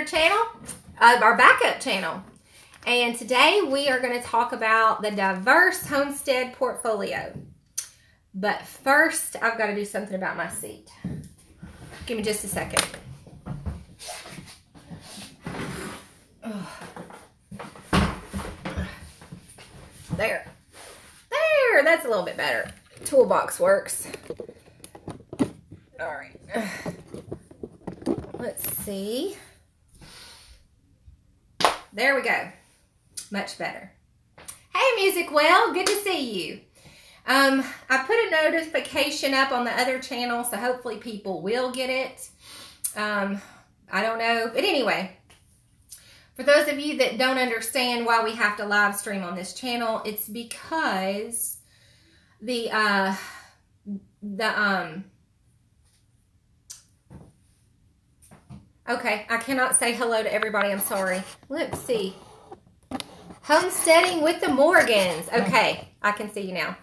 channel, our backup channel. And today we are going to talk about the diverse homestead portfolio. But first, I've got to do something about my seat. Give me just a second. There. There, that's a little bit better. Toolbox works. All right. Let's see. There we go. Much better. Hey, Music Well, good to see you. I put a notification up on the other channel, so hopefully people will get it. I don't know. But anyway, for those of you that don't understand why we have to live stream on this channel, it's because okay, I cannot say hello to everybody. I'm sorry. Let's see. Homesteading with the Morgans. Okay, I can see you now.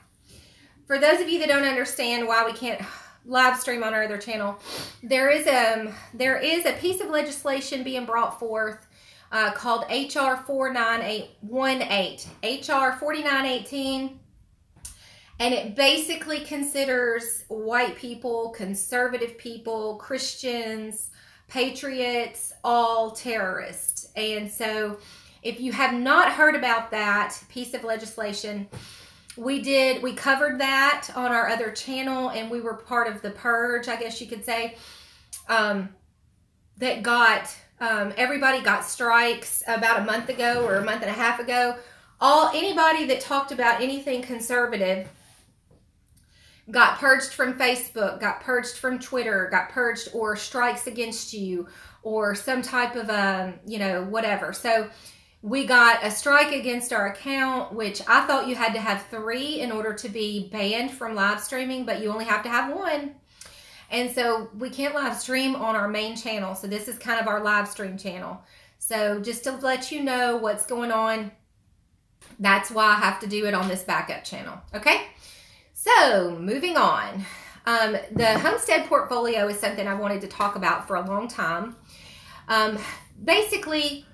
For those of you that don't understand why we can't live stream on our other channel, there is a piece of legislation being brought forth called HR 4918. HR 4918. And it basically considers white people, conservative people, Christians, patriots, all terrorists. And so if you have not heard about that piece of legislation, we covered that on our other channel, and we were part of the purge, I guess you could say, that got, everybody got strikes about a month ago or a month and a half ago. Anybody that talked about anything conservative got purged from Facebook, got purged from Twitter, got purged, or strikes against you, or some type of, whatever. So we got a strike against our account, which I thought you had to have 3 in order to be banned from live streaming, but you only have to have 1. And so we can't live stream on our main channel. So this is kind of our live stream channel. So just to let you know what's going on, that's why I have to do it on this backup channel. Okay? So moving on. The homestead portfolio is something I wanted to talk about for a long time. Basically,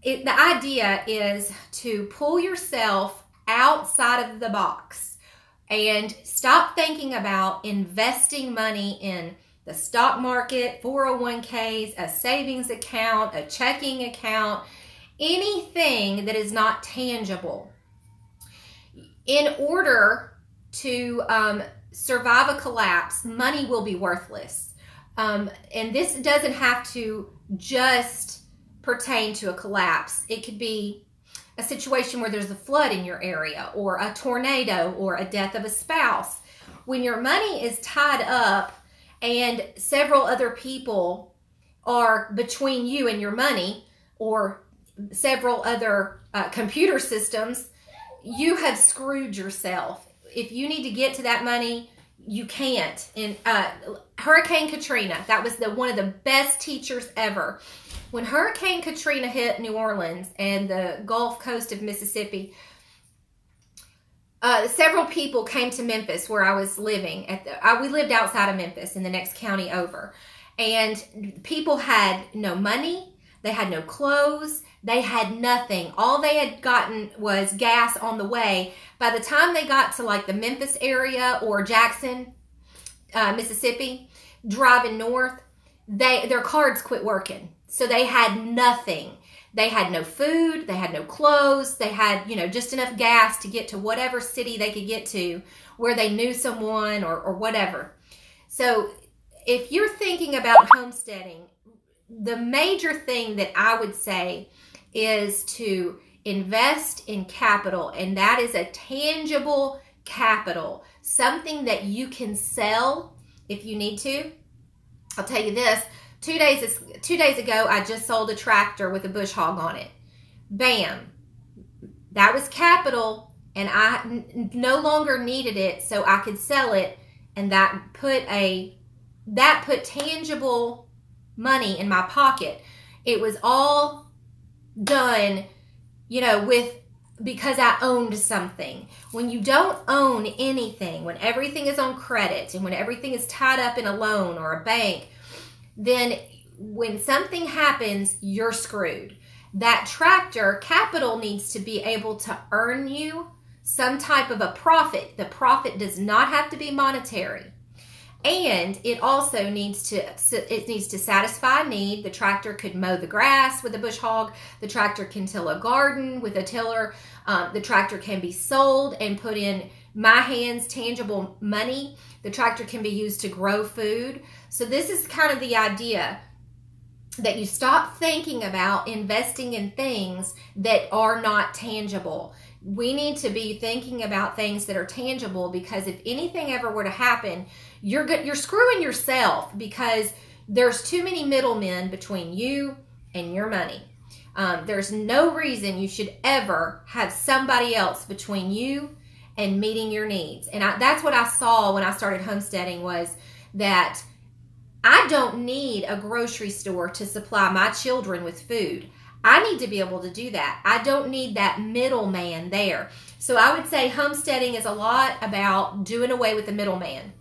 the idea is to pull yourself outside of the box and stop thinking about investing money in the stock market, 401ks, a savings account, a checking account, anything that is not tangible. In order to survive a collapse, money will be worthless. And this doesn't have to just pertain to a collapse. It could be a situation where there's a flood in your area, or a tornado, or a death of a spouse. When your money is tied up and several other people are between you and your money, or several other computer systems, you have screwed yourself. If you need to get to that money, you can't. And Hurricane Katrina, that was one of the best teachers ever. When Hurricane Katrina hit New Orleans and the Gulf Coast of Mississippi, several people came to Memphis, where I was living. We lived outside of Memphis in the next county over. And people had no money. They had no clothes. They had nothing. All they had gotten was gas on the way. By the time they got to like the Memphis area or Jackson, Mississippi, driving north, their cards quit working. So they had nothing. They had no food. They had no clothes. They had, just enough gas to get to whatever city they could get to where they knew someone or whatever. So if you're thinking about homesteading, the major thing that I would say is to invest in capital, and that is a tangible capital, something that you can sell if you need to. I'll tell you this, 2 days ago, I just sold a tractor with a bush hog on it. Bam. That was capital, and I no longer needed it, so I could sell it, and that put tangible money in my pocket. It was all done, because I owned something. When you don't own anything, when everything is on credit and when everything is tied up in a loan or a bank, then when something happens, you're screwed. That tractor capital needs to be able to earn you some type of a profit. The profit does not have to be monetary. And it also needs to satisfy a need. The tractor could mow the grass with a bush hog. The tractor can till a garden with a tiller. The tractor can be sold and put in my hands tangible money. The tractor can be used to grow food. So this is kind of the idea, that you stop thinking about investing in things that are not tangible. We need to be thinking about things that are tangible, because if anything ever were to happen, you're screwing yourself, because there's too many middlemen between you and your money. There's no reason you should ever have somebody else between you and meeting your needs. And that's what I saw when I started homesteading, was that I don't need a grocery store to supply my children with food. I need to be able to do that. I don't need that middleman there. So I would say homesteading is a lot about doing away with the middleman.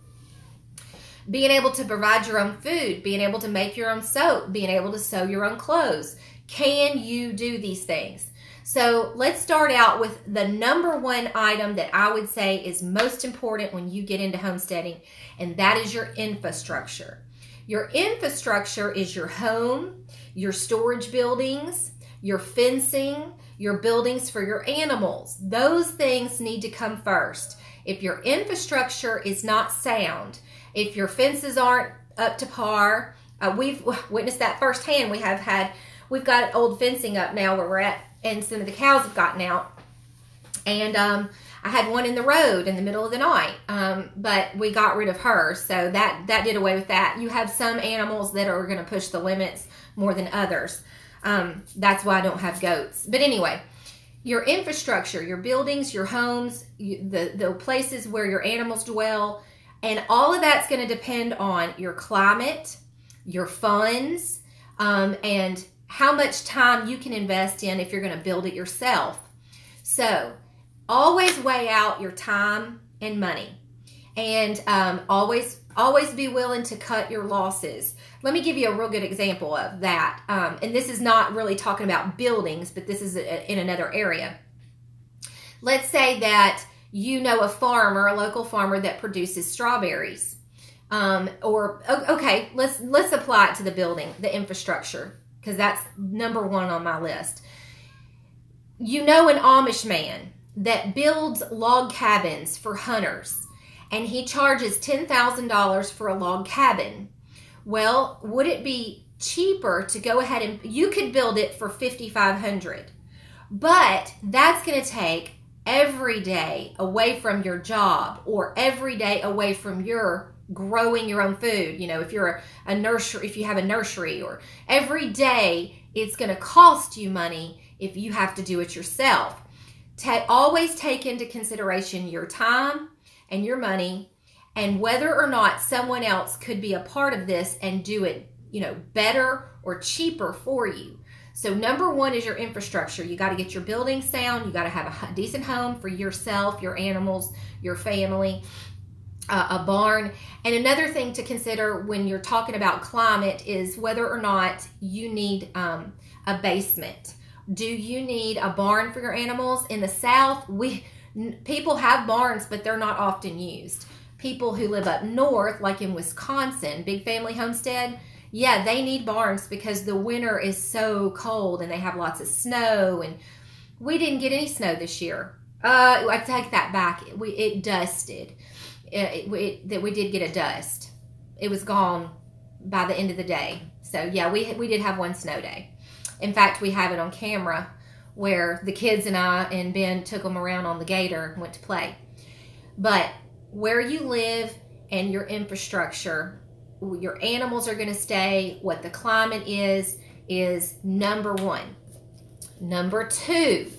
Being able to provide your own food, being able to make your own soap, being able to sew your own clothes. Can you do these things? So let's start out with the number one item that I would say is most important when you get into homesteading, and that is your infrastructure. Your infrastructure is your home, your storage buildings, your fencing, your buildings for your animals. Those things need to come first. If your infrastructure is not sound, if your fences aren't up to par, we've witnessed that firsthand. We've got old fencing up now where we're at, and some of the cows have gotten out. And I had one in the road in the middle of the night, but we got rid of her, so that did away with that. You have some animals that are going to push the limits more than others. That's why I don't have goats. But anyway, your infrastructure, your buildings, your homes, the places where your animals dwell, and all of that's going to depend on your climate, your funds, and how much time you can invest in if you're going to build it yourself. So always weigh out your time and money, and always be willing to cut your losses. Let me give you a real good example of that. And this is not really talking about buildings, but this is in another area. Let's say that you know a farmer, a local farmer that produces strawberries. Okay, let's apply it to the building, the infrastructure, because that's number one on my list. You know an Amish man that builds log cabins for hunters, and he charges $10,000 for a log cabin. Well, would it be cheaper to go ahead and you could build it for $5,500, but that's going to take every day away from your job, or every day away from your growing your own food. You know, if you're a nursery, if you have a nursery, or every day it's going to cost you money if you have to do it yourself. Always take into consideration your time and your money, and whether or not someone else could be a part of this and do it, you know, better or cheaper for you. So number one is your infrastructure. You got to get your building sound. You got to have a decent home for yourself, your animals, your family, a barn. And another thing to consider when you're talking about climate is whether or not you need a basement. Do you need a barn for your animals? In the South, people have barns, but they're not often used. People who live up north, like in Wisconsin, big family homestead, yeah, they need barns because the winter is so cold and they have lots of snow. And we didn't get any snow this year. I take that back. It dusted. We did get a dust. It was gone by the end of the day. So yeah, we did have one snow day. In fact, we have it on camera where the kids and I and Ben took them around on the gator and went to play. But where you live and your infrastructure, your animals are going to stay, what the climate is number one. Number two,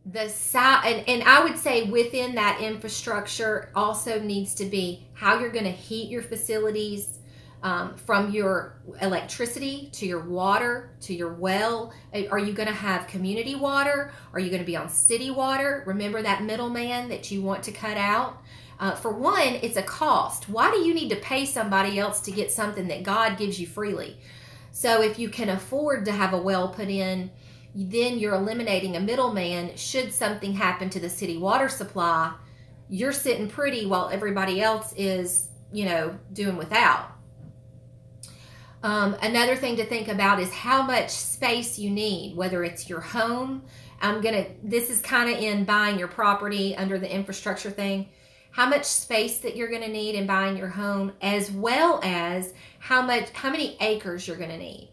the size, and I would say within that infrastructure also needs to be how you're going to heat your facilities, from your electricity to your water to your well. Are you going to have community water? Are you going to be on city water? Remember that middleman that you want to cut out. For one, it's a cost. Why do you need to pay somebody else to get something that God gives you freely? So if you can afford to have a well put in, then you're eliminating a middleman. Should something happen to the city water supply, you're sitting pretty while everybody else is, doing without. Another thing to think about is how much space you need, whether it's your home. This is kind of in buying your property under the infrastructure thing. How much space that you're going to need in buying your home, as well as how many acres you're going to need.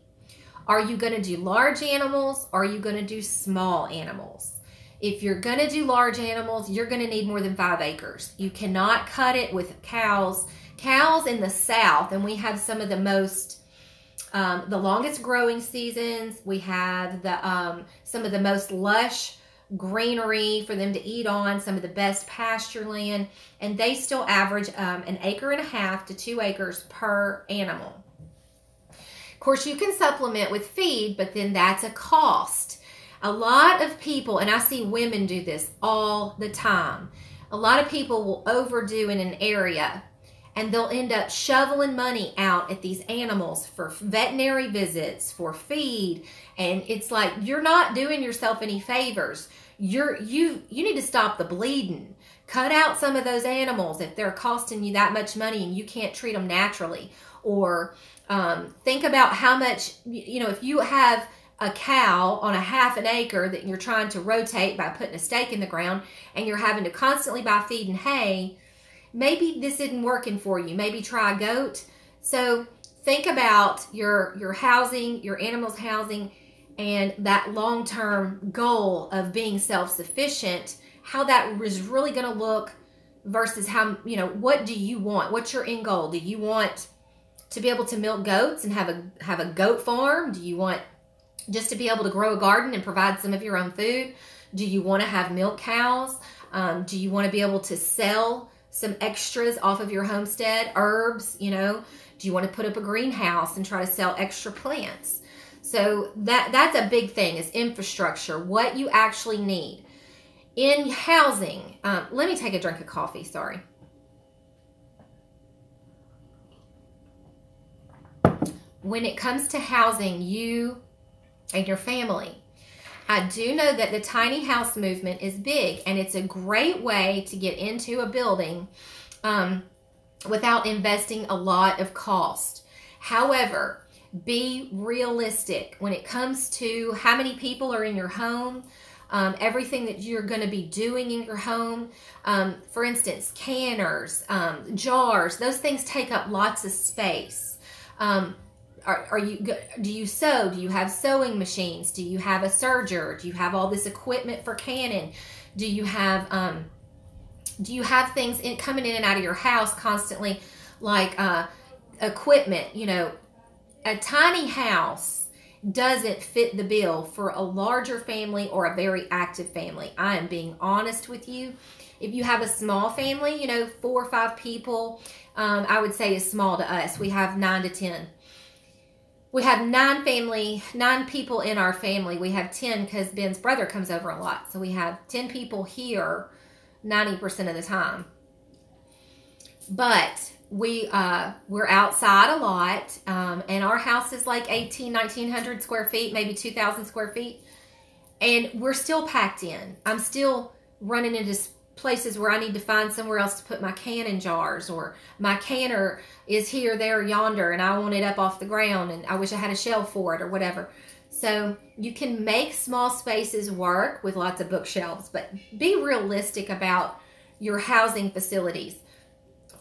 Are you going to do large animals, or are you going to do small animals? If you're going to do large animals, you're going to need more than 5 acres. You cannot cut it with cows. Cows in the South, and we have some of the the longest growing seasons. We have some of the most lush greenery for them to eat on, some of the best pasture land, and they still average 1.5 acres to 2 acres per animal. Of course, you can supplement with feed, but then that's a cost. A lot of people, and I see women do this all the time, a lot of people will overdo in an area, and they'll end up shoveling money out at these animals for veterinary visits, for feed, and it's like, you're not doing yourself any favors. You need to stop the bleeding. Cut out some of those animals if they're costing you that much money and you can't treat them naturally. Or think about how much, if you have a cow on 1/2 acre that you're trying to rotate by putting a stake in the ground, and you're having to constantly buy feed and hay, maybe this isn't working for you. Maybe try a goat. So think about your housing, your animals' housing, and that long-term goal of being self-sufficient, how that is really going to look versus how, what do you want? What's your end goal? Do you want to be able to milk goats and have a goat farm? Do you want just to be able to grow a garden and provide some of your own food? Do you want to have milk cows? Do you want to be able to sell some extras off of your homestead, herbs? Do you want to put up a greenhouse and try to sell extra plants? So that's a big thing, is infrastructure, what you actually need. In housing, let me take a drink of coffee, sorry. When it comes to housing you and your family, I do know that the tiny house movement is big, and it's a great way to get into a building without investing a lot of cost. However, be realistic when it comes to how many people are in your home, everything that you're going to be doing in your home. For instance, canners, jars, those things take up lots of space. Do you sew? Do you have sewing machines? Do you have a serger? Do you have all this equipment for canning? Do you have things coming in and out of your house constantly, like equipment? A tiny house doesn't fit the bill for a larger family or a very active family. I am being honest with you. If you have a small family, 4 or 5 people, I would say is small to us. We have 9 to 10. We have 9 people in our family. We have 10 because Ben's brother comes over a lot. So we have 10 people here 90% of the time. But we're outside a lot, and our house is like 1900 square feet, maybe 2,000 square feet, and we're still packed in. I'm still running into places where I need to find somewhere else to put my canning jars, or my canner is here, there, yonder, and I want it up off the ground, and I wish I had a shelf for it, or whatever. So you can make small spaces work with lots of bookshelves, but be realistic about your housing facilities.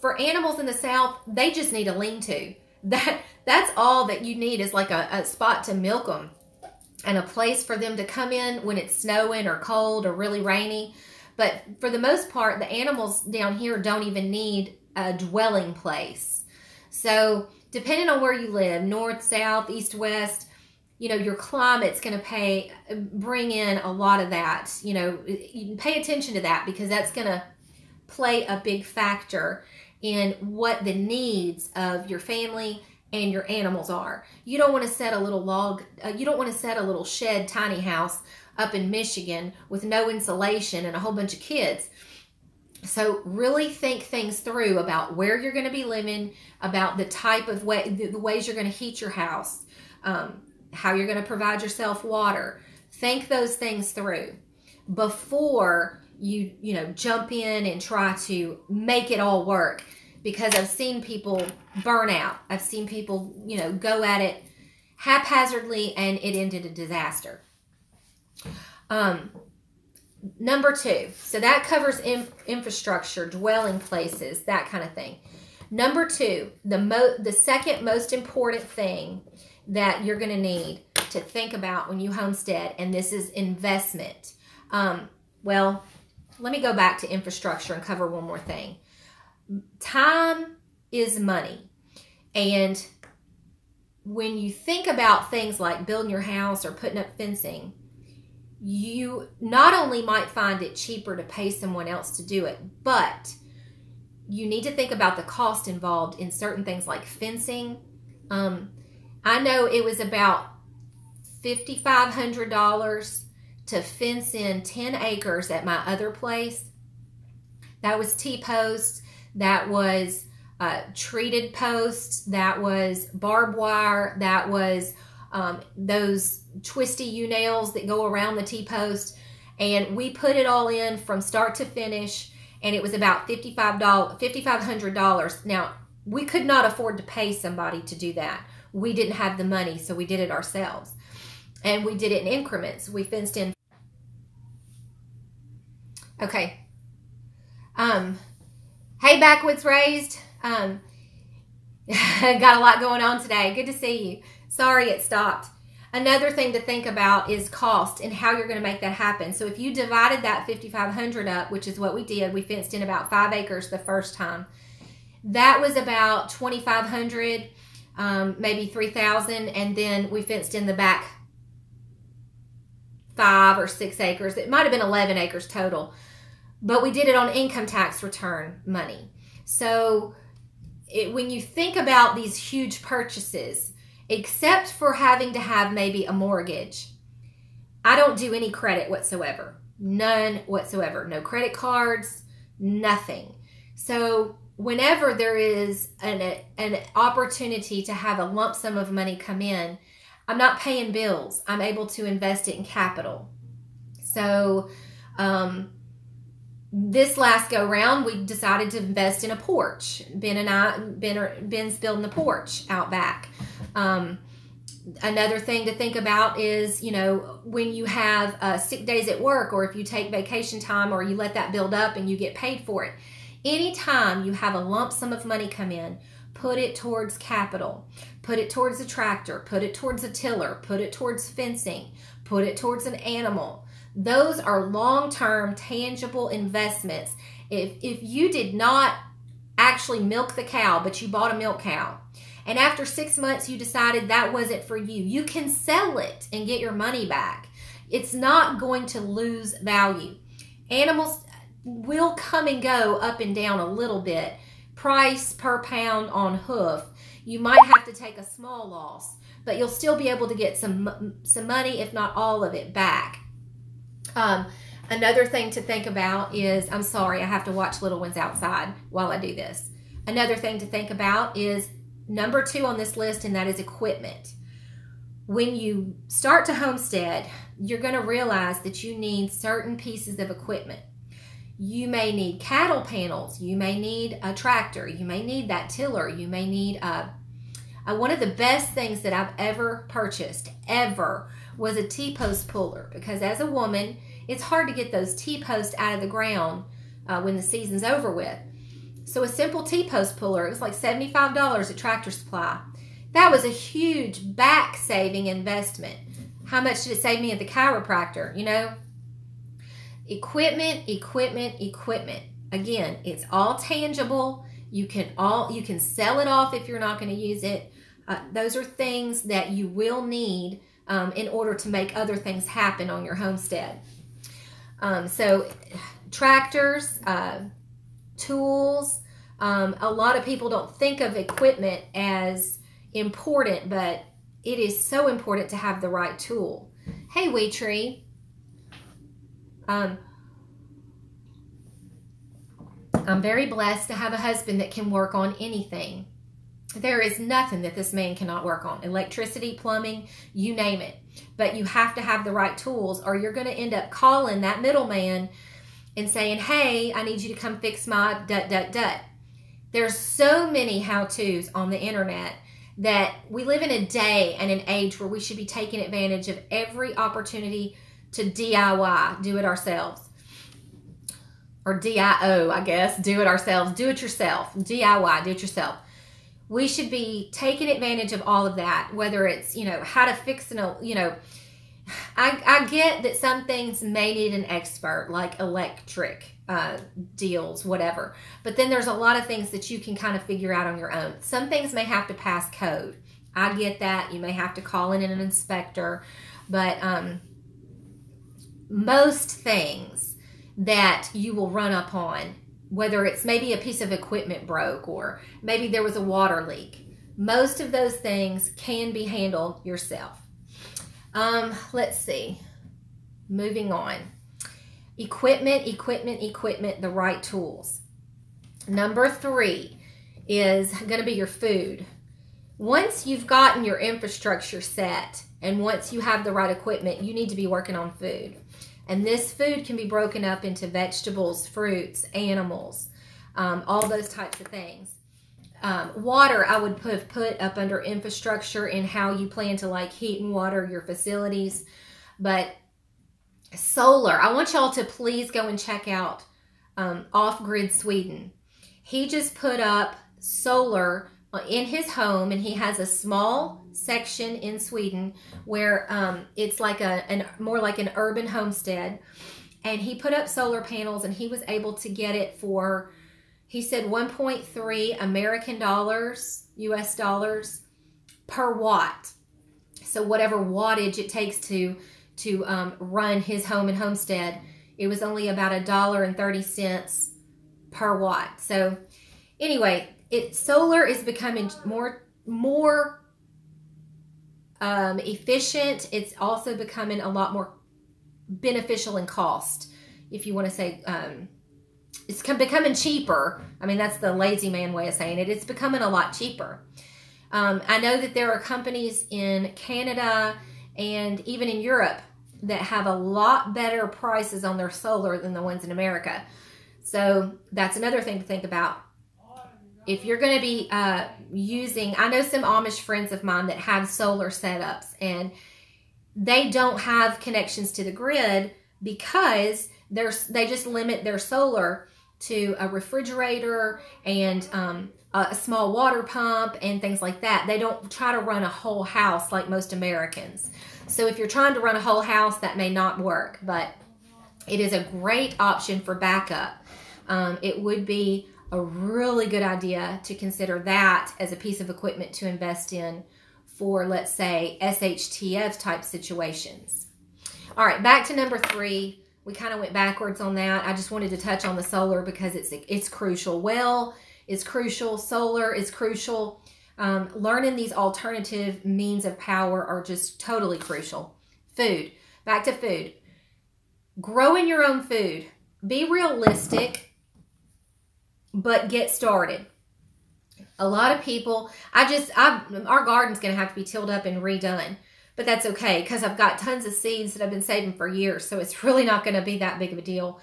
For animals in the South, they just need a lean-to. That's all that you need, is like a spot to milk them and a place for them to come in when it's snowing or cold or really rainy. But for the most part, the animals down here don't even need a dwelling place. So depending on where you live, north, south, east, west, your climate's going to bring in a lot of that. You pay attention to that, because that's going to play a big factor in what the needs of your family and your animals are. You don't want to set a little shed tiny house up in Michigan with no insulation and a whole bunch of kids. So really think things through about where you're going to be living, about the type of way, the ways you're going to heat your house, how you're going to provide yourself water. Think those things through before you jump in and try to make it all work, because I've seen people burn out. I've seen people, go at it haphazardly and it ended a disaster. Number 2, so that covers infrastructure, dwelling places, that kind of thing. Number 2, the second most important thing that you're going to need to think about when you homestead, and this is investment. Well, let me go back to infrastructure and cover one more thing. Time is money. And when you think about things like building your house or putting up fencing, you not only might find it cheaper to pay someone else to do it, but you need to think about the cost involved in certain things like fencing. I know it was about $5,500 to fence in 10 acres at my other place. That was T-posts, that was treated posts, that was barbed wire, that was those twisty U-nails that go around the T-post, and we put it all in from start to finish, and it was about $5,500. Now, we could not afford to pay somebody to do that. We didn't have the money, so we did it ourselves, and we did it in increments. We fenced in. Okay. Hey, Backwoods Raised. Got a lot going on today. Good to see you. Sorry it stopped. Another thing to think about is cost and how you're going to make that happen. So if you divided that $5,500 up, which is what we did, we fenced in about 5 acres the first time. That was about $2,500, maybe $3,000, and then we fenced in the back 5 or 6 acres. It might have been 11 acres total, but we did it on income tax return money. So when you think about these huge purchases, except for having to have maybe a mortgage, I don't do any credit whatsoever. None whatsoever. No credit cards, nothing. So whenever there is an opportunity to have a lump sum of money come in, I'm not paying bills. I'm able to invest it in capital. So this last go round, we decided to invest in a porch. Ben's building the porch out back. Another thing to think about is, when you have sick days at work, or if you take vacation time, or you let that build up and you get paid for it. Anytime you have a lump sum of money come in, put it towards capital. Put it towards a tractor. Put it towards a tiller. Put it towards fencing. Put it towards an animal. Those are long-term, tangible investments. If you did not actually milk the cow, but you bought a milk cow, and after 6 months you decided that wasn't for you, you can sell it and get your money back. It's not going to lose value. Animals will come and go up and down a little bit. Price per pound on hoof, you might have to take a small loss, but you'll still be able to get some money, if not all of it, back. Another thing to think about is, I'm sorry, I have to watch little ones outside while I do this. Another thing to think about is number 2 on this list, and that is equipment. When you start to homestead, you're going to realize that you need certain pieces of equipment. You may need cattle panels. You may need a tractor. You may need that tiller. You may need one of the best things that I've ever purchased, ever, was a T-post puller, because as a woman, it's hard to get those T-posts out of the ground when the season's over with. So a simple T-post puller, it was like $75 at Tractor Supply. That was a huge back-saving investment. How much did it save me at the chiropractor, Equipment, equipment, equipment. Again, it's all tangible. You can sell it off if you're not going to use it. Those are things that you will need in order to make other things happen on your homestead. So tractors, tools. A lot of people don't think of equipment as important, but it is so important to have the right tool. Hey, Wee Tree. I'm very blessed to have a husband that can work on anything. There is nothing that this man cannot work on. Electricity, plumbing, you name it. But you have to have the right tools, or you're going to end up calling that middleman and saying, hey, I need you to come fix my ... There's so many how-tos on the internet that we live in a day and an age where we should be taking advantage of every opportunity to DIY, do it ourselves. Or DIO, I guess, do it ourselves, do it yourself, DIY, do it yourself. We should be taking advantage of all of that, whether it's, how to fix I get that some things may need an expert, like electric deals, whatever. But then there's a lot of things that you can kind of figure out on your own. Some things may have to pass code. I get that. You may have to call in an inspector. But most things that you will run up on, whether it's maybe a piece of equipment broke or maybe there was a water leak, most of those things can be handled yourself. Let's see. Moving on. Equipment, the right tools. Number 3 is going to be your food. Once you've gotten your infrastructure set and once you have the right equipment, you need to be working on food. And this food can be broken up into vegetables, fruits, animals, all those types of things. Water, I would put up under infrastructure in how you plan to heat and water your facilities. But solar, I want y'all to please go and check out Off-Grid Sweden. He just put up solar in his home, and he has a small section in Sweden where it's like more like an urban homestead. And he put up solar panels, and he was able to get it for, he said, 1.3 American dollars, US dollars per watt. So whatever wattage it takes to run his home and homestead, it was only about $1.30 per watt. So anyway, solar is becoming more efficient. It's also becoming a lot more beneficial in cost, if you want to say. It's becoming cheaper. I mean, that's the lazy man way of saying it. It's becoming a lot cheaper. I know that there are companies in Canada and even in Europe that have a lot better prices on their solar than the ones in America. So that's another thing to think about. If you're going to be using, I know some Amish friends of mine that have solar setups, and they don't have connections to the grid because they just limit their solar to a refrigerator and a small water pump and things like that. They don't try to run a whole house like most Americans. So if you're trying to run a whole house, that may not work, but it is a great option for backup. It would be a really good idea to consider that as a piece of equipment to invest in for, let's say, SHTF type situations. All right, back to number 3. We kind of went backwards on that. I just wanted to touch on the solar because it's crucial. Well is crucial. Solar is crucial. Learning these alternative means of power are just totally crucial. Food. Back to food. Growing your own food. Be realistic, but get started. A lot of people, our garden's going to have to be tilled up and redone. But that's okay because I've got tons of seeds that I've been saving for years. So it's really not going to be that big of a deal.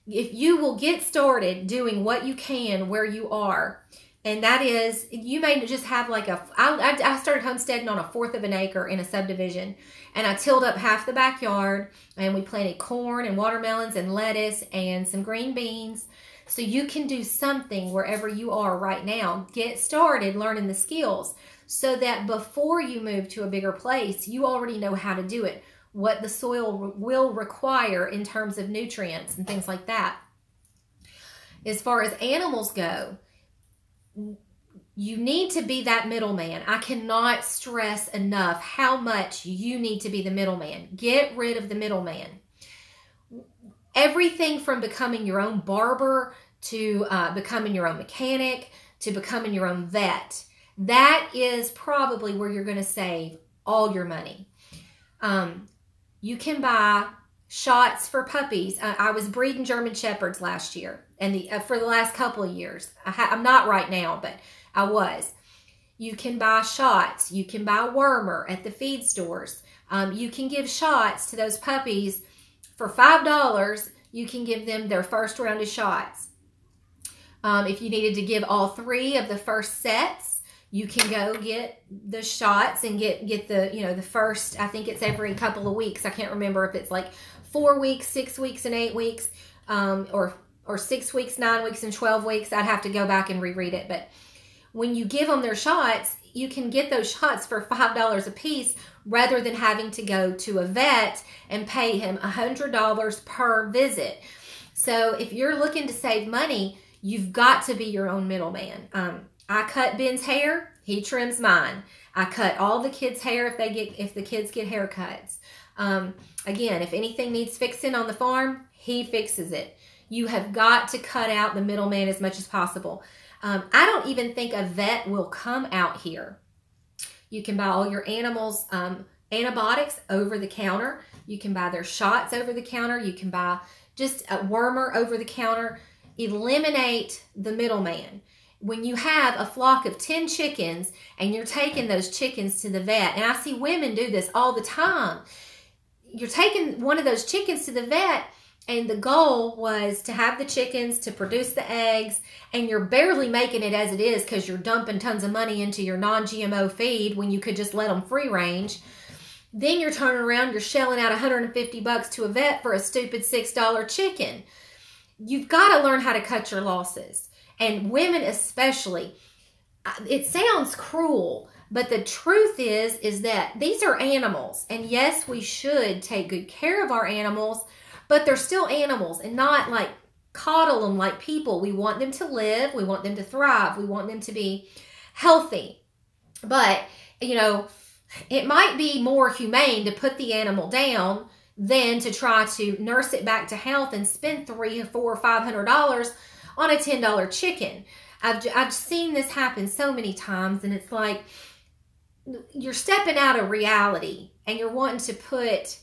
If you will get started doing what you can where you are, and that is, you may just have I started homesteading on 1/4 of an acre in a subdivision, and I tilled up half the backyard, and we planted corn and watermelons and lettuce and some green beans. So you can do something wherever you are right now. Get started learning the skills so that before you move to a bigger place, you already know how to do it, what the soil will require in terms of nutrients and things like that. As far as animals go, you need to be that middleman. I cannot stress enough how much you need to be the middleman. Get rid of the middleman. Everything from becoming your own barber to becoming your own mechanic to becoming your own vet. That is probably where you're going to save all your money. You can buy shots for puppies. I was breeding German Shepherds last year, and for the last couple of years. I'm not right now, but I was. You can buy shots. You can buy wormer at the feed stores. You can give shots to those puppies for $5. You can give them their first round of shots. If you needed to give all 3 of the first sets, you can go get the shots and get the, the first, I think it's every couple of weeks. I can't remember if it's like 4 weeks, 6 weeks, and 8 weeks, or 6 weeks, 9 weeks, and 12 weeks. I'd have to go back and reread it. But when you give them their shots, you can get those shots for $5 a piece rather than having to go to a vet and pay him $100 per visit. So if you're looking to save money, you've got to be your own middleman. I cut Ben's hair, he trims mine. I cut all the kids' hair if the kids get haircuts. Again, if anything needs fixing on the farm, he fixes it. You have got to cut out the middleman as much as possible. I don't even think a vet will come out here. You can buy all your animals' antibiotics over the counter. You can buy their shots over the counter. You can buy just a wormer over the counter. Eliminate the middleman. When you have a flock of 10 chickens and you're taking those chickens to the vet, and I see women do this all the time. You're taking one of those chickens to the vet, and the goal was to have the chickens to produce the eggs, and you're barely making it as it is because you're dumping tons of money into your non-GMO feed when you could just let them free range. Then you're turning around, you're shelling out $150 to a vet for a stupid $6 chicken. You've got to learn how to cut your losses. And women especially. It sounds cruel, but the truth is that these are animals. And yes, we should take good care of our animals, but they're still animals, and not like coddle them like people. We want them to live. We want them to thrive. We want them to be healthy. But, it might be more humane to put the animal down than to try to nurse it back to health and spend $300, $400, $500 on a $10 chicken. I've seen this happen so many times, and it's like you're stepping out of reality, and you're wanting to put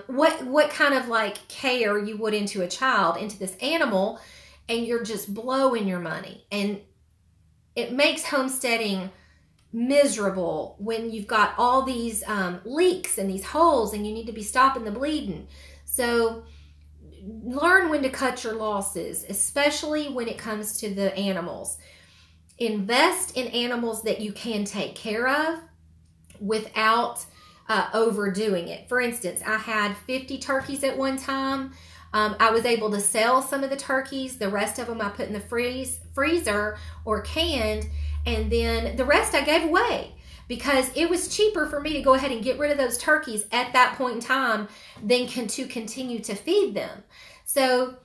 what kind of like care you would into a child into this animal, and you're just blowing your money. And it makes homesteading miserable when you've got all these leaks and these holes, and you need to be stopping the bleeding. So learn when to cut your losses, especially when it comes to the animals. Invest in animals that you can take care of without overdoing it. For instance, I had 50 turkeys at one time. I was able to sell some of the turkeys. The rest of them I put in the freezer or canned, and then the rest I gave away because it was cheaper for me to go ahead and get rid of those turkeys at that point in time than to continue to feed them. So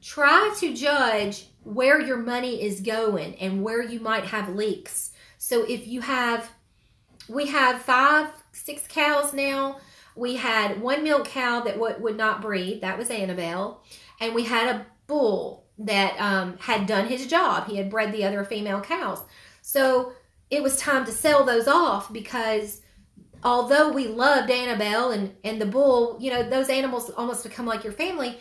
try to judge where your money is going and where you might have leaks. So if we have 5, 6 cows now. We had one milk cow that would not breed. That was Annabelle. And we had a bull that had done his job. He had bred the other female cows. So it was time to sell those off because although we loved Annabelle and the bull, those animals almost become like your family,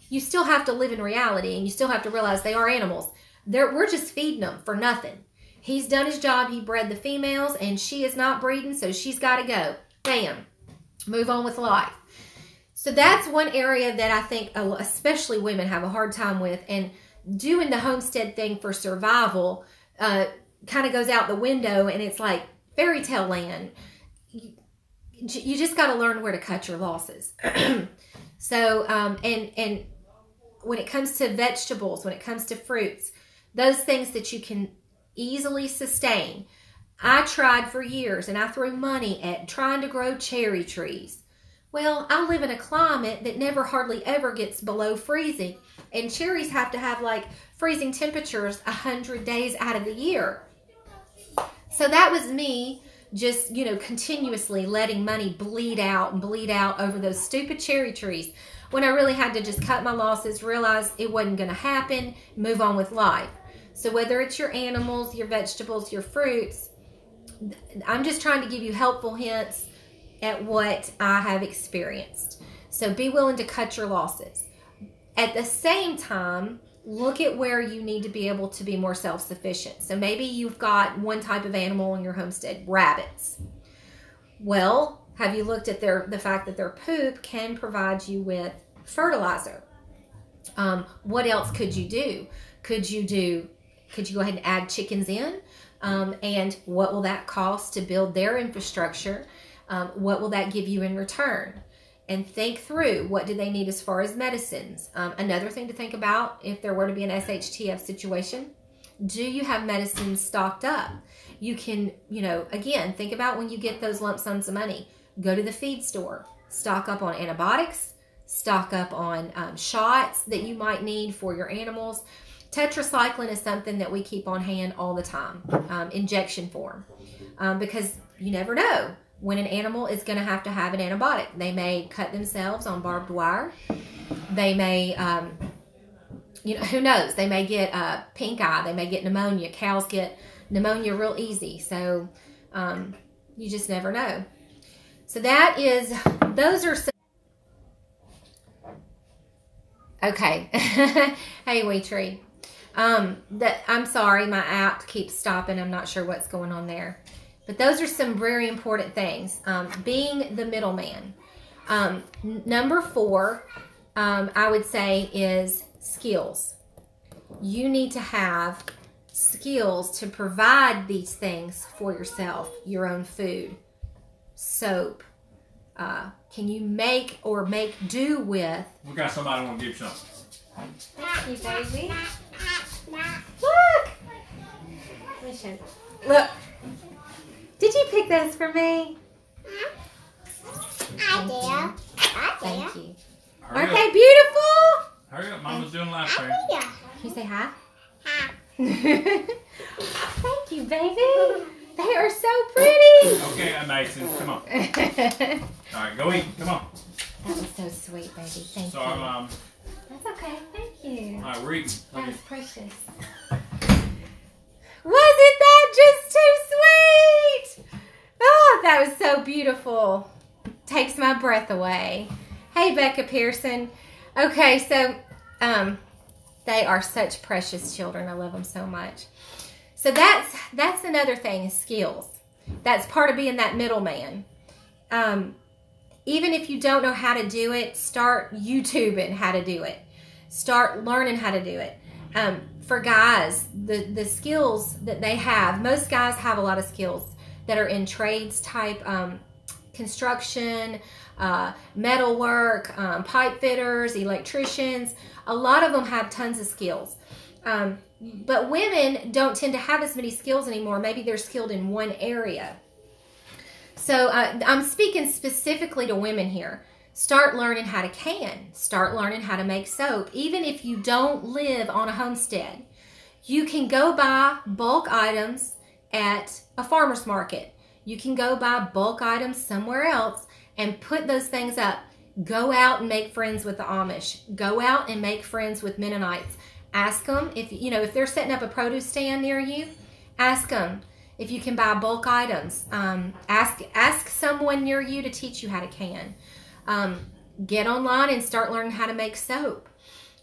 you still have to live in reality, and you still have to realize they are animals. We're just feeding them for nothing. He's done his job. He bred the females, and she is not breeding, so she's got to go. Bam. Move on with life. So that's one area that I think especially women have a hard time with, and doing the homestead thing for survival kind of goes out the window, and it's like fairy tale land. You just got to learn where to cut your losses. So, and when it comes to vegetables, when it comes to fruits, those things that you can easily sustain. I tried for years, and I threw money at trying to grow cherry trees. Well, I live in a climate that never hardly ever gets below freezing, and cherries have to have like freezing temperatures 100 days out of the year. So that was me just, continuously letting money bleed out over those stupid cherry trees when I really had to just cut my losses, realize it wasn't going to happen, move on with life. So whether it's your animals, your vegetables, your fruits, I'm just trying to give you helpful hints at what I have experienced. So be willing to cut your losses. At the same time, look at where you need to be able to be more self-sufficient. So maybe you've got one type of animal in your homestead, rabbits. Well, have you looked at the fact that their poop can provide you with fertilizer? What else could you do? Could you go ahead and add chickens in? And what will that cost to build their infrastructure? What will that give you in return? And think through, what do they need as far as medicines? Another thing to think about, if there were to be an SHTF situation, do you have medicines stocked up? You can, again, think about when you get those lump sums of money. Go to the feed store, stock up on antibiotics, stock up on shots that you might need for your animals. Tetracycline is something that we keep on hand all the time, injection form, because you never know when an animal is going to have an antibiotic. They may cut themselves on barbed wire. They may, who knows? They may get pink eye. They may get pneumonia. Cows get pneumonia real easy. So you just never know. So those are some. Okay. Hey, Wee Tree. I'm sorry, my app keeps stopping. I'm not sure what's going on there. But those are some very important things. Being the middleman. Number 4, I would say, is skills. You need to have skills to provide these things for yourself. Your own food, soap. Can you make do with? We got somebody want to give you something. Thank you, baby. Look! Look. Did you pick those for me? I did. Thank you. Hurry Aren't they up. beautiful? Hurry up, Mama's doing live stream. Yeah. Can you say hi? Hi. Thank you, baby. They are so pretty. Okay, Mason, come on. All right, go eat. Come on. That was so sweet, baby. Thank So, you. That's okay. Thank you. all right, we're eating. That was precious. Wasn't that just too sweet? Oh, that was so beautiful. Takes my breath away. Hey, Becca Pearson. Okay, so they are such precious children. I love them so much. So that's another thing, skills. That's part of being that middleman. Even if you don't know how to do it, start YouTubing how to do it. Start learning how to do it. For guys, the skills that they have, most guys have a lot of skills that are in trades type, construction, metal work, pipe fitters, electricians. A lot of them have tons of skills. But women don't tend to have as many skills anymore. Maybe they're skilled in one area. So I'm speaking specifically to women here. Start learning how to can. Start learning how to make soap. Even if you don't live on a homestead, you can go buy bulk items at a farmer's market. You can go buy bulk items somewhere else and put those things up. Go out and make friends with the Amish. Go out and make friends with Mennonites. Ask them if they're setting up a produce stand near you. Ask them if you can buy bulk items. Ask someone near you to teach you how to can. Get online and start learning how to make soap.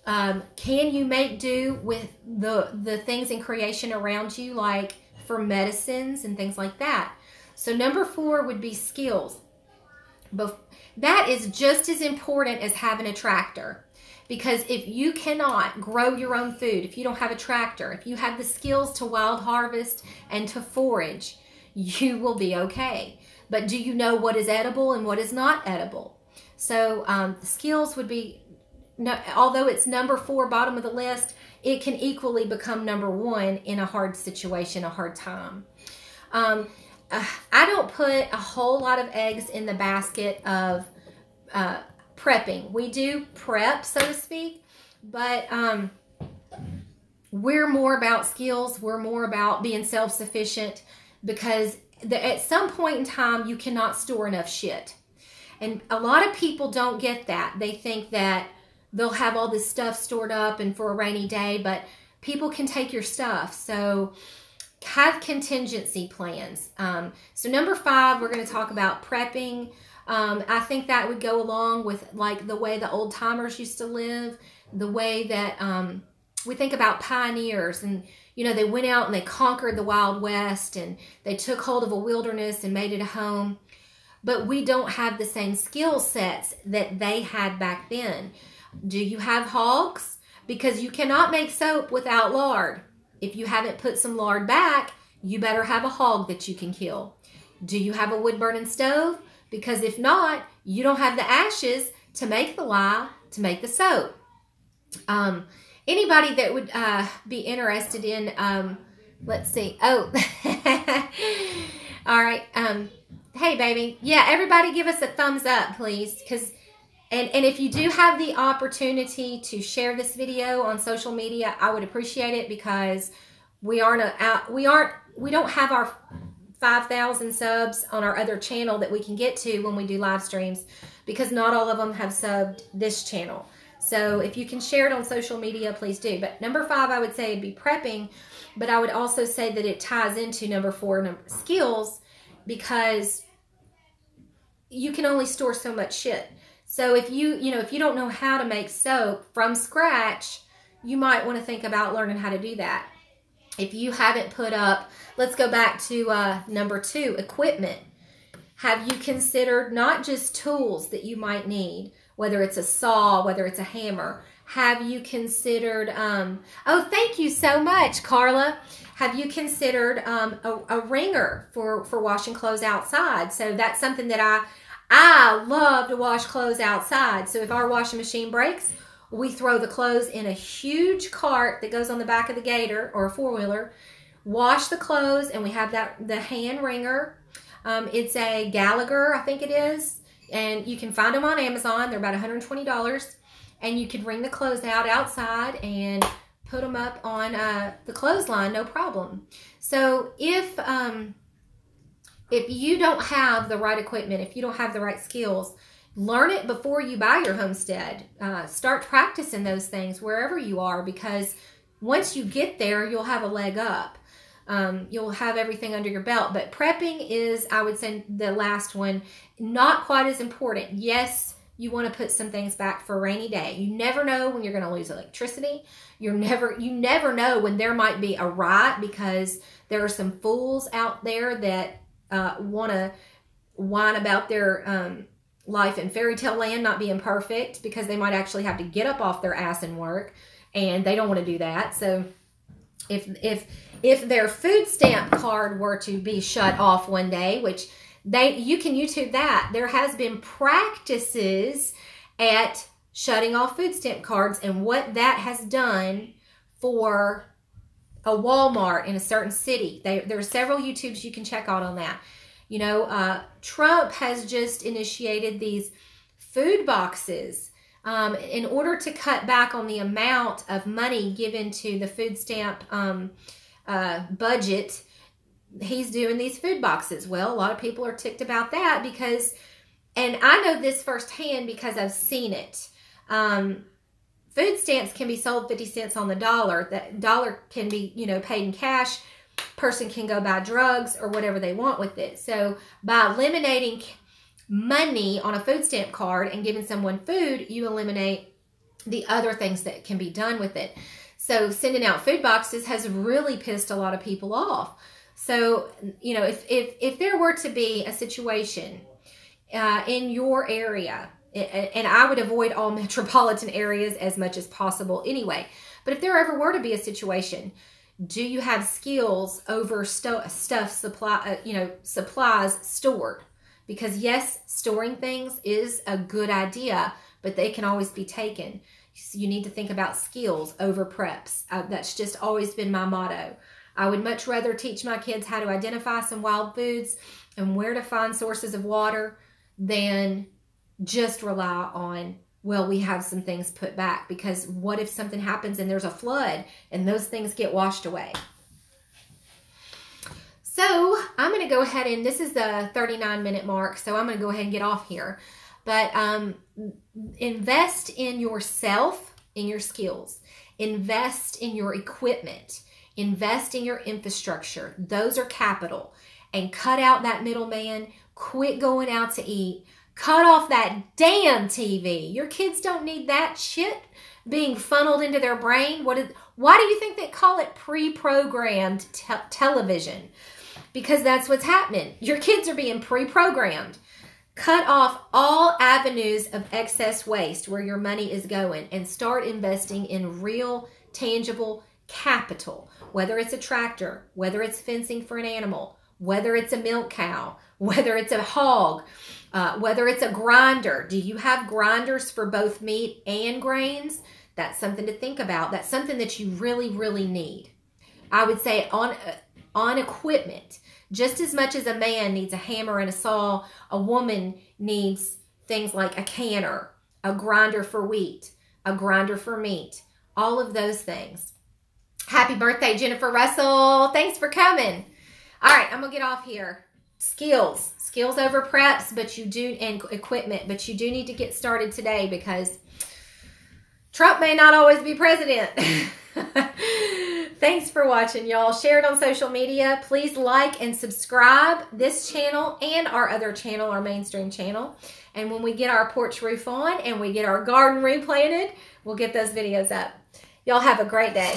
Can you make do with the things in creation around you, like for medicines and things like that? So number 4 would be skills. But that is just as important as having a tractor. Because if you cannot grow your own food, if you don't have a tractor, if you have the skills to wild harvest and to forage, you will be okay. But do you know what is edible and what is not edible? So the skills would be, although it's number 4, bottom of the list, it can equally become number 1 in a hard situation, a hard time. I don't put a whole lot of eggs in the basket of prepping. We do prep, so to speak, but we're more about skills. We're more about being self-sufficient, because at some point in time, you cannot store enough shit. And a lot of people don't get that. They think that they'll have all this stuff stored up and for a rainy day, but people can take your stuff. So have contingency plans. So number 5, we're going to talk about prepping. I think that would go along with like the way the old timers used to live, the way that we think about pioneers, and they went out and they conquered the Wild West, and they took hold of a wilderness and made it a home. But we don't have the same skill sets that they had back then. Do you have hogs? Because you cannot make soap without lard. If you haven't put some lard back, you better have a hog that you can kill. Do you have a wood burning stove? Because if not, you don't have the ashes to make the lye, to make the soap. Anybody that would be interested in, let's see. Oh, all right. Hey, baby. Yeah, everybody give us a thumbs up, please. And if you do have the opportunity to share this video on social media, I would appreciate it, because we don't have our 5,000 subs on our other channel that we can get to when we do live streams, because not all of them have subbed this channel. So if you can share it on social media, please do. But number 5, I would say, would be prepping, but I would also say that it ties into number 4, skills, because you can only store so much shit. So if you don't know how to make soap from scratch, you might want to think about learning how to do that. If you haven't put up, let's go back to number 2, equipment. Have you considered not just tools that you might need, whether it's a saw, whether it's a hammer? Have you considered, oh, thank you so much, Carla. Have you considered a wringer for washing clothes outside? So that's something that I love to wash clothes outside. So if our washing machine breaks, we throw the clothes in a huge cart that goes on the back of the gator or a 4-wheeler, wash the clothes, and we have the hand wringer. It's a Gallagher, I think it is, and you can find them on Amazon. They're about $120, and you can wring the clothes out outside and put them up on the clothesline, no problem. So if you don't have the right equipment, if you don't have the right skills, learn it before you buy your homestead. Start practicing those things wherever you are, because once you get there, you'll have a leg up. You'll have everything under your belt. But prepping is, I would say, the last one, not quite as important. Yes, you want to put some things back for a rainy day. You never know when you're going to lose electricity. You never know when there might be a riot, because there are some fools out there that want to whine about their life in fairy tale land not being perfect, because they might actually have to get up off their ass and work, and they don't want to do that. So if their food stamp card were to be shut off one day, which you can YouTube that, there has been practices at shutting off food stamp cards, and what that has done for a Walmart in a certain city. There are several YouTubes you can check out on that. Trump has just initiated these food boxes in order to cut back on the amount of money given to the food stamp budget. He's doing these food boxes. Well, a lot of people are ticked about that because, and I know this firsthand because I've seen it. Food stamps can be sold 50 cents on the dollar. That dollar can be, paid in cash. Person can go buy drugs or whatever they want with it. So by eliminating money on a food stamp card and giving someone food, you eliminate the other things that can be done with it. So sending out food boxes has really pissed a lot of people off. So, if there were to be a situation in your area, and I would avoid all metropolitan areas as much as possible anyway, but if there ever were to be a situation, do you have skills over supplies stored? Because yes, storing things is a good idea, but they can always be taken. So you need to think about skills over preps. That's just always been my motto. I would much rather teach my kids how to identify some wild foods and where to find sources of water than just rely on, well, we have some things put back. Because what if something happens and there's a flood and those things get washed away? So I'm going to go ahead and this is the 39-minute mark. So I'm going to go ahead and get off here. But invest in yourself, in your skills. Invest in your equipment. Invest in your infrastructure. Those are capital. And cut out that middleman. Quit going out to eat. Cut off that damn TV. Your kids don't need that shit being funneled into their brain. Why do you think they call it pre-programmed television? Because that's what's happening. Your kids are being pre-programmed. Cut off all avenues of excess waste where your money is going and start investing in real, tangible capital. Whether it's a tractor, whether it's fencing for an animal, whether it's a milk cow, whether it's a hog, whether it's a grinder. Do you have grinders for both meat and grains? That's something to think about. That's something that you really, really need. I would say on equipment, just as much as a man needs a hammer and a saw, a woman needs things like a canner, a grinder for wheat, a grinder for meat, all of those things. Happy birthday, Jennifer Russell. Thanks for coming. All right, I'm going to get off here. Skills over preps, and equipment, but you do need to get started today because Trump may not always be president. Thanks for watching, y'all. Share it on social media. Please like and subscribe this channel and our other channel, our mainstream channel. And when we get our porch roof on and we get our garden replanted, we'll get those videos up. Y'all have a great day.